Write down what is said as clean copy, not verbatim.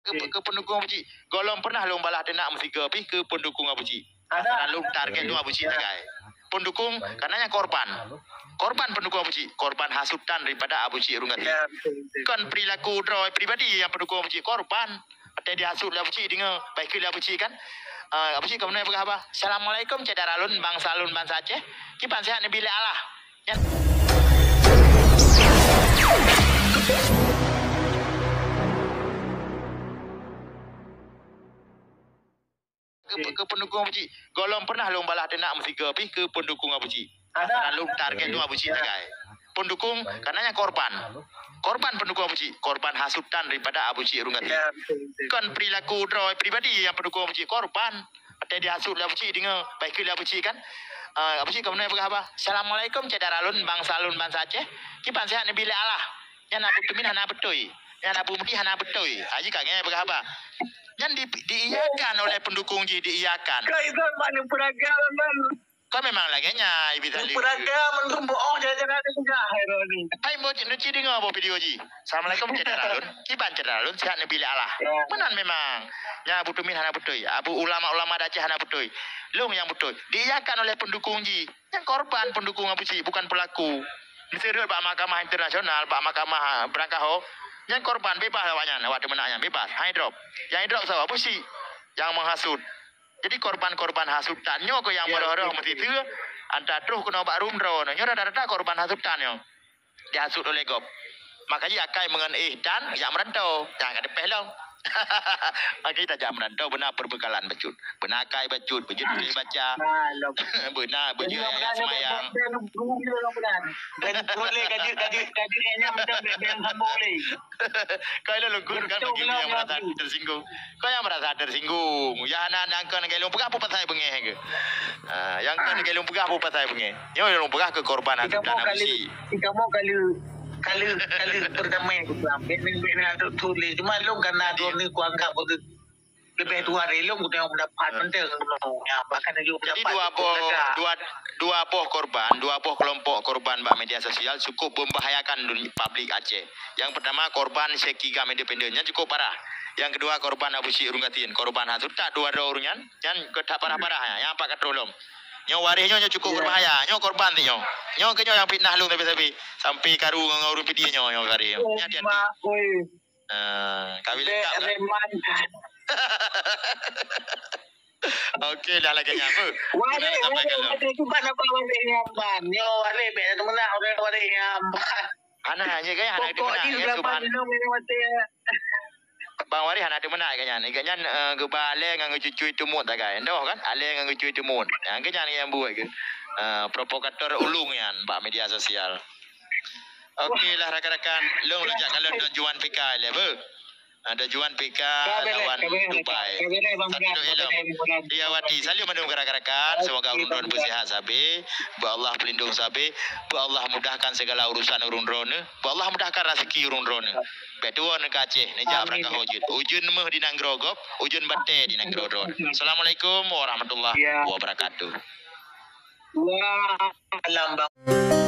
ke pendukung Abu Cik. Golong pernah lomba lah nak mesti ke pendukung Abu Cik. Ada lalu target tu Abu Cik tagai. Pendukung karenanya korban. Korban pendukung Abu Cik, korban hasutan daripada Abu Cik Runggati. Kan perilaku draw pribadi yang pendukung Abu Cik korban. Ada dihasut Abu Cik dengan baik Abu Cik kan. Abu Cik kemudian berkata, Assalamualaikum Cedaralun bangsa Alun bangsa Aceh. Kipan sehat Nabi Allah. Ya. Ke pendukung Abu Cik. Golong pernah lomba lah nak mesti ke pendukung Abu Cik. Ada lalu target tu Abu Cik tagai. Pendukung karenanya korban. Korban pendukung Abu Cik, korban hasutan daripada Abu Cik Runggati. Kan perilaku draw pribadi yang pendukung Abu Cik korban. Ada dihasut Abu Cik dengan baik Abu Cik kan. Abu Cik kemudian berkata, Assalamualaikum Cedaralun bangsa Alun bangsa Aceh. Kipan sehat Nabi Allah. Yang nak bertemin hana betul. Yang nak bumdi hana betul. Haji kagak berkata. Yang diiyakan oleh pendukung je diiyakan. Kau itu mana peragaman? Kau memang laganya Ibi tadi. Peragaman tu bohong jangan ada juga ni. Hai mau nuci dengar apa video ji. Assalamualaikum Cedaralun. Kiban Cedaralun sehat Nabi Allah. Menan memang. Ya Abu Tumin hana betul. Abu ulama-ulama Aceh hana betul. Long yang betul. Diiyakan oleh pendukung ji. Yang korban pendukung Abu Cik bukan pelaku. Misalnya Pak Mahkamah Internasional, Pak Mahkamah Berangkaho. Yang korban bebas awaknya, waktu menaknya bebas, high drop. Yang drop sama apa sih? Yang menghasut. Jadi korban-korban hasutannya ke yang merah-merah mesti itu antara terus kena bak rumdro. Nyo rata-rata korban hasutannya dihasut oleh gop. Makanya akai mengen dan yang merantau, jangan ada pelong. Maka kita jangan merantau benar perbekalan becut. Benar akai becut, becut boleh baca. Benar becut semayang. Dan boleh gaji macam yang boleh. Kau itu lungkur kan bagi yang merasa tersinggung. Kau yang merasa tersinggung. Ya anak kan gelung pegah apa pasal bengeh ke? Yang kan gelung pegah apa pasal bengeh? Yang gelung pegah ke korban atau dan abusi. Jika mau kali pertama yang aku ambil ni tu tulis. Cuma long karena ni ku anggap betul. Lebih 2 hari long kita mendapat penting ya bahkan juga jadi dua buah korban, dua buah kelompok korban bak media sosial cukup membahayakan dunia publik Aceh. Yang pertama korban Sekigam Independennya cukup parah. Yang kedua korban Abu Cik Runggatin, korban hatu tak dua orangnya yang ketak parah-parahnya, yang apa katolong. Nyo warisnya cukup berbahaya, nyo korban tu nyo. Nyo ke nyo yang fitnah lu tapi sampai karu ngurus video nyo kari. Hati-hati. Kawin lengkap. Okey dah lagi nyamuk. Wale tu mana bawa nyamban. Nyo wale be tu mana orang wale nyamban. Anak aja kan anak di mana ya subhan. Bang Wari anak di mana kan ni kan gebale ngan cucu itu mut tak kan. Dah kan ale ngan cucu itu mut. Yang kan yang buat ke. Provokator ulung yan bak media sosial. Okey lah rakan-rakan, long lejak kalau tujuan PK level. Ada juan PK lawan Dubai. Satu elok. Dia wati salim mandung rakan-rakan. Semoga urun-urun bersihat sabi. Bu Allah pelindung sabi. Bu Allah mudahkan segala urusan urun-urun. Bu Allah mudahkan rezeki urun-urun. Betua nak Aceh, nejak berangkat hujud. Ujun meh di Nanggrogop, ujun bate di Nanggrodron. Assalamualaikum warahmatullahi wabarakatuh. Wah, lambang.